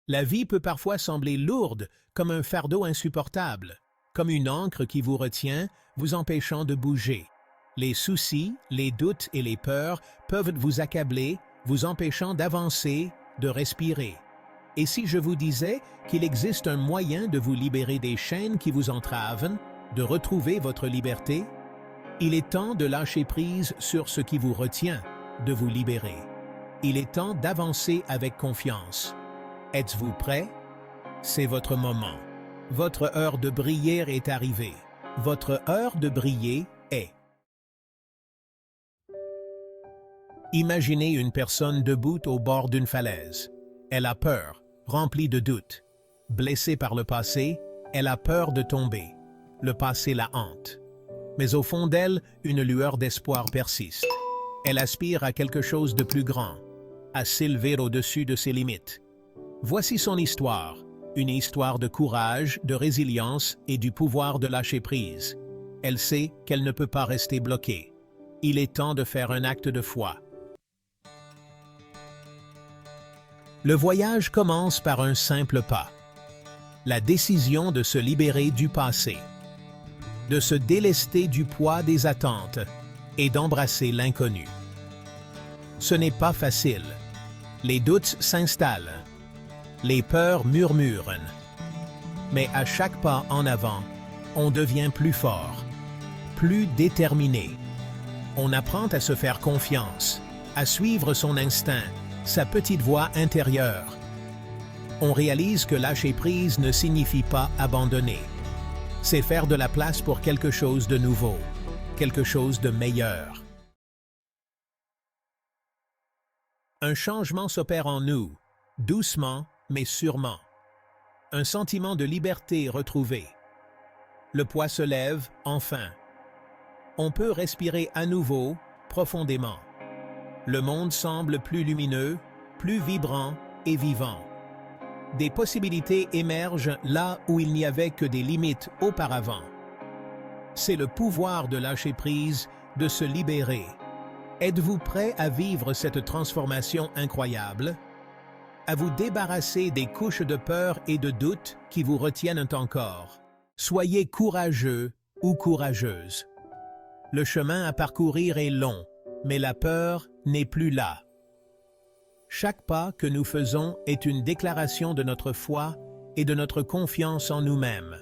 La vie peut parfois sembler lourde, comme un fardeau insupportable, comme une ancre qui vous retient, vous empêchant de bouger. Les soucis, les doutes et les peurs peuvent vous accabler, vous empêchant d'avancer, de respirer. Et si je vous disais qu'il existe un moyen de vous libérer des chaînes qui vous entravent, de retrouver votre liberté? Il est temps de lâcher prise sur ce qui vous retient, de vous libérer. Il est temps d'avancer avec confiance. Êtes-vous prêt? C'est votre moment. Votre heure de briller est arrivée. Votre heure de briller est. Imaginez une personne debout au bord d'une falaise. Elle a peur, remplie de doutes. Blessée par le passé, elle a peur de tomber. Le passé la hante. Mais au fond d'elle, une lueur d'espoir persiste. Elle aspire à quelque chose de plus grand, à s'élever au-dessus de ses limites. Voici son histoire, une histoire de courage, de résilience et du pouvoir de lâcher prise. Elle sait qu'elle ne peut pas rester bloquée. Il est temps de faire un acte de foi. Le voyage commence par un simple pas. La décision de se libérer du passé, de se délester du poids des attentes et d'embrasser l'inconnu. Ce n'est pas facile. Les doutes s'installent. Les peurs murmurent. Mais à chaque pas en avant, on devient plus fort, plus déterminé. On apprend à se faire confiance, à suivre son instinct, sa petite voix intérieure. On réalise que lâcher prise ne signifie pas abandonner. C'est faire de la place pour quelque chose de nouveau, quelque chose de meilleur. Un changement s'opère en nous, doucement mais sûrement. Un sentiment de liberté retrouvé. Le poids se lève, enfin. On peut respirer à nouveau, profondément. Le monde semble plus lumineux, plus vibrant et vivant. Des possibilités émergent là où il n'y avait que des limites auparavant. C'est le pouvoir de lâcher prise, de se libérer. Êtes-vous prêt à vivre cette transformation incroyable? À vous débarrasser des couches de peur et de doute qui vous retiennent encore. Soyez courageux ou courageuse. Le chemin à parcourir est long, mais la peur n'est plus là. Chaque pas que nous faisons est une déclaration de notre foi et de notre confiance en nous-mêmes.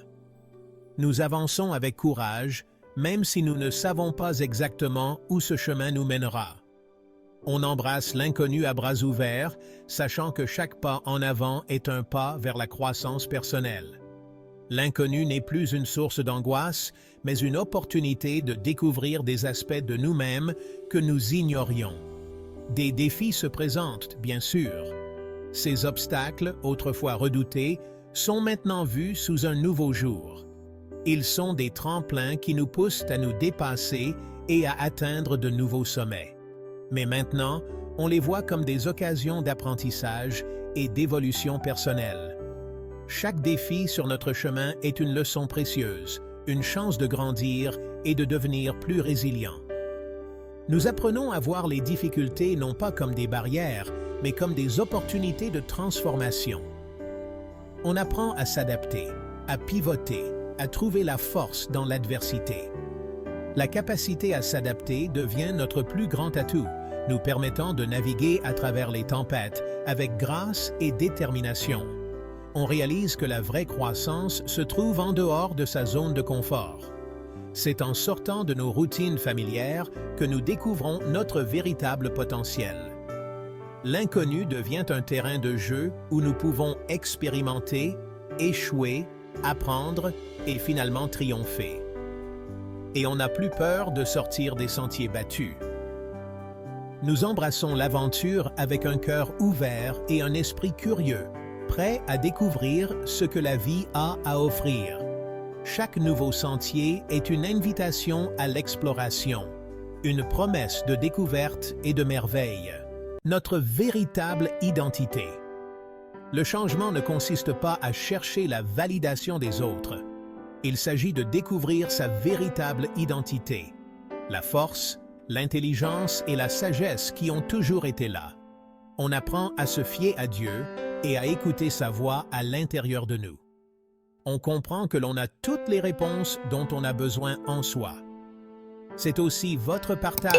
Nous avançons avec courage, même si nous ne savons pas exactement où ce chemin nous mènera. On embrasse l'inconnu à bras ouverts, sachant que chaque pas en avant est un pas vers la croissance personnelle. L'inconnu n'est plus une source d'angoisse, mais une opportunité de découvrir des aspects de nous-mêmes que nous ignorions. Des défis se présentent, bien sûr. Ces obstacles, autrefois redoutés, sont maintenant vus sous un nouveau jour. Ils sont des tremplins qui nous poussent à nous dépasser et à atteindre de nouveaux sommets. Mais maintenant, on les voit comme des occasions d'apprentissage et d'évolution personnelle. Chaque défi sur notre chemin est une leçon précieuse, une chance de grandir et de devenir plus résilient. Nous apprenons à voir les difficultés non pas comme des barrières, mais comme des opportunités de transformation. On apprend à s'adapter, à pivoter, à trouver la force dans l'adversité. La capacité à s'adapter devient notre plus grand atout, nous permettant de naviguer à travers les tempêtes avec grâce et détermination. On réalise que la vraie croissance se trouve en dehors de sa zone de confort. C'est en sortant de nos routines familières que nous découvrons notre véritable potentiel. L'inconnu devient un terrain de jeu où nous pouvons expérimenter, échouer, apprendre et finalement triompher. Et on n'a plus peur de sortir des sentiers battus. Nous embrassons l'aventure avec un cœur ouvert et un esprit curieux, prêt à découvrir ce que la vie a à offrir. Chaque nouveau sentier est une invitation à l'exploration, une promesse de découverte et de merveille. Notre véritable identité. Le changement ne consiste pas à chercher la validation des autres. Il s'agit de découvrir sa véritable identité, la force, l'intelligence et la sagesse qui ont toujours été là. On apprend à se fier à Dieu, et à écouter sa voix à l'intérieur de nous. On comprend que l'on a toutes les réponses dont on a besoin en soi. C'est aussi votre partage.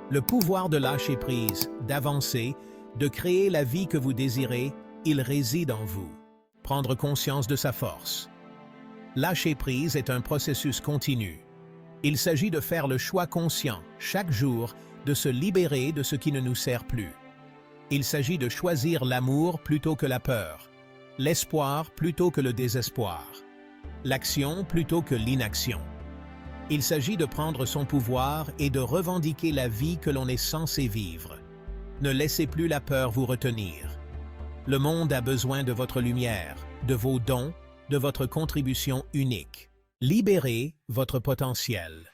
Le pouvoir de lâcher prise, d'avancer, de créer la vie que vous désirez, il réside en vous. Prendre conscience de sa force. Lâcher prise est un processus continu. Il s'agit de faire le choix conscient, chaque jour, de se libérer de ce qui ne nous sert plus. Il s'agit de choisir l'amour plutôt que la peur, l'espoir plutôt que le désespoir, l'action plutôt que l'inaction. Il s'agit de prendre son pouvoir et de revendiquer la vie que l'on est censé vivre. Ne laissez plus la peur vous retenir. Le monde a besoin de votre lumière, de vos dons, de votre contribution unique. Libérez votre potentiel.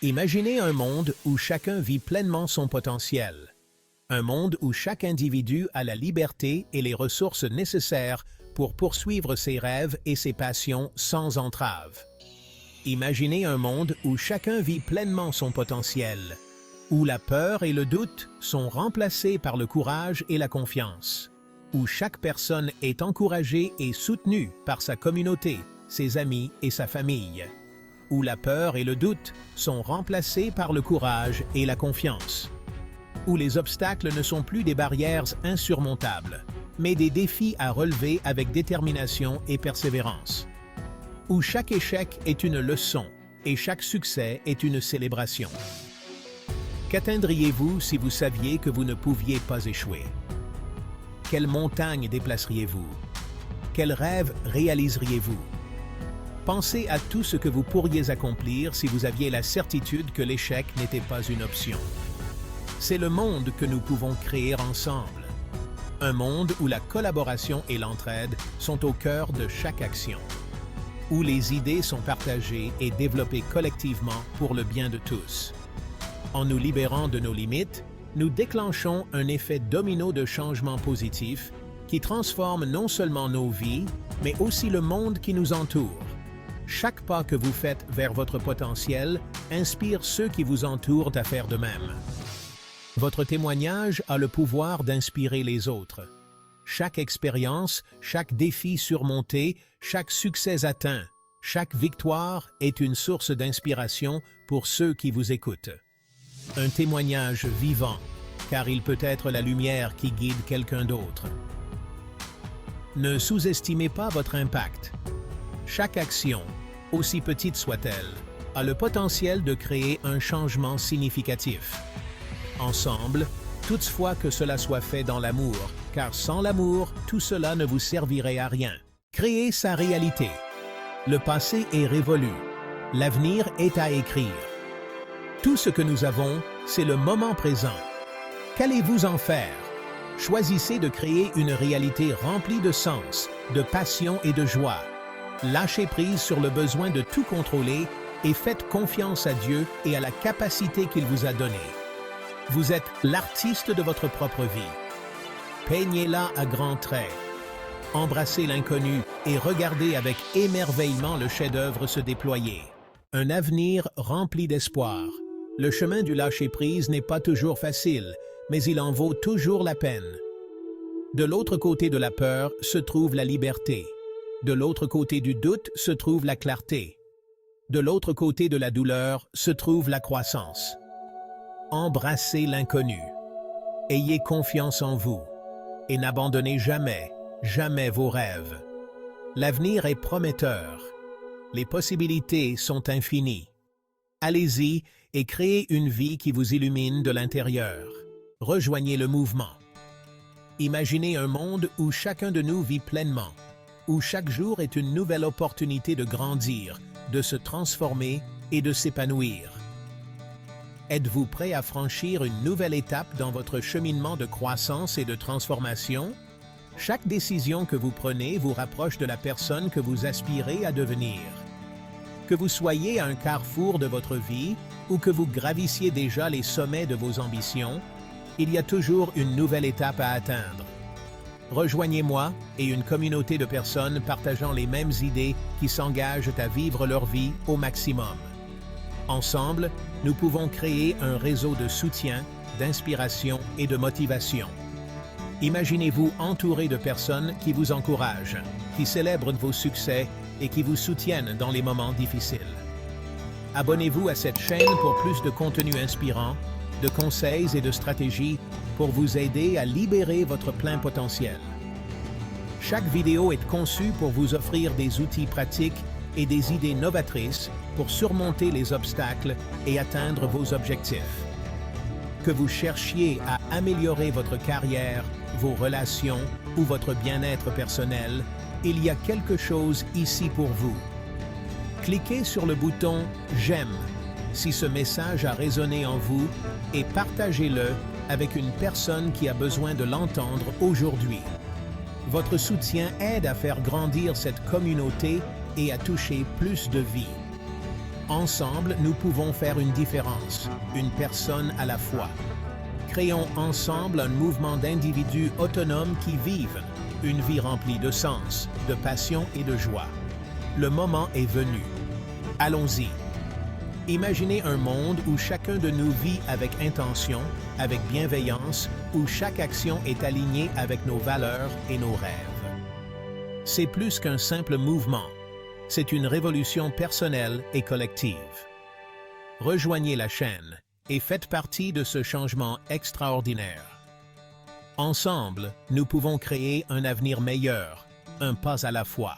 Imaginez un monde où chacun vit pleinement son potentiel. Un monde où chaque individu a la liberté et les ressources nécessaires pour poursuivre ses rêves et ses passions sans entrave. Imaginez un monde où chacun vit pleinement son potentiel, où la peur et le doute sont remplacés par le courage et la confiance, où chaque personne est encouragée et soutenue par sa communauté, ses amis et sa famille, où la peur et le doute sont remplacés par le courage et la confiance, où les obstacles ne sont plus des barrières insurmontables, mais des défis à relever avec détermination et persévérance, où chaque échec est une leçon et chaque succès est une célébration. Qu'atteindriez-vous si vous saviez que vous ne pouviez pas échouer? Quelle montagne déplaceriez-vous? Quel rêve réaliseriez-vous? Pensez à tout ce que vous pourriez accomplir si vous aviez la certitude que l'échec n'était pas une option. C'est le monde que nous pouvons créer ensemble. Un monde où la collaboration et l'entraide sont au cœur de chaque action. Où les idées sont partagées et développées collectivement pour le bien de tous. En nous libérant de nos limites, nous déclenchons un effet domino de changement positif qui transforme non seulement nos vies, mais aussi le monde qui nous entoure. Chaque pas que vous faites vers votre potentiel inspire ceux qui vous entourent à faire de même. Votre témoignage a le pouvoir d'inspirer les autres. Chaque expérience, chaque défi surmonté, chaque succès atteint, chaque victoire est une source d'inspiration pour ceux qui vous écoutent. Un témoignage vivant, car il peut être la lumière qui guide quelqu'un d'autre. Ne sous-estimez pas votre impact. Chaque action, aussi petite soit-elle, a le potentiel de créer un changement significatif. Ensemble, toutefois que cela soit fait dans l'amour, car sans l'amour, tout cela ne vous servirait à rien. Créez sa réalité. Le passé est révolu. L'avenir est à écrire. Tout ce que nous avons, c'est le moment présent. Qu'allez-vous en faire? Choisissez de créer une réalité remplie de sens, de passion et de joie. Lâchez prise sur le besoin de tout contrôler et faites confiance à Dieu et à la capacité qu'il vous a donnée. Vous êtes l'artiste de votre propre vie. Peignez-la à grands traits. Embrassez l'inconnu et regardez avec émerveillement le chef-d'œuvre se déployer. Un avenir rempli d'espoir. Le chemin du lâcher-prise n'est pas toujours facile, mais il en vaut toujours la peine. De l'autre côté de la peur se trouve la liberté. De l'autre côté du doute se trouve la clarté. De l'autre côté de la douleur se trouve la croissance. Embrassez l'inconnu. Ayez confiance en vous et n'abandonnez jamais, jamais vos rêves. L'avenir est prometteur. Les possibilités sont infinies. Allez-y et créez une vie qui vous illumine de l'intérieur. Rejoignez le mouvement. Imaginez un monde où chacun de nous vit pleinement, où chaque jour est une nouvelle opportunité de grandir, de se transformer et de s'épanouir. Êtes-vous prêt à franchir une nouvelle étape dans votre cheminement de croissance et de transformation? Chaque décision que vous prenez vous rapproche de la personne que vous aspirez à devenir. Que vous soyez à un carrefour de votre vie ou que vous gravissiez déjà les sommets de vos ambitions, il y a toujours une nouvelle étape à atteindre. Rejoignez-moi et une communauté de personnes partageant les mêmes idées qui s'engagent à vivre leur vie au maximum. Ensemble, nous pouvons créer un réseau de soutien, d'inspiration et de motivation. Imaginez-vous entouré de personnes qui vous encouragent, qui célèbrent vos succès et qui vous soutiennent dans les moments difficiles. Abonnez-vous à cette chaîne pour plus de contenu inspirant, de conseils et de stratégies pour vous aider à libérer votre plein potentiel. Chaque vidéo est conçue pour vous offrir des outils pratiques et des idées novatrices pour surmonter les obstacles et atteindre vos objectifs. Que vous cherchiez à améliorer votre carrière, vos relations ou votre bien-être personnel, il y a quelque chose ici pour vous. Cliquez sur le bouton « J'aime » si ce message a résonné en vous et partagez-le avec une personne qui a besoin de l'entendre aujourd'hui. Votre soutien aide à faire grandir cette communauté et à toucher plus de vies. Ensemble, nous pouvons faire une différence, une personne à la fois. Créons ensemble un mouvement d'individus autonomes qui vivent une vie remplie de sens, de passion et de joie. Le moment est venu. Allons-y. Imaginez un monde où chacun de nous vit avec intention, avec bienveillance, où chaque action est alignée avec nos valeurs et nos rêves. C'est plus qu'un simple mouvement. C'est une révolution personnelle et collective. Rejoignez la chaîne et faites partie de ce changement extraordinaire. Ensemble, nous pouvons créer un avenir meilleur, un pas à la fois.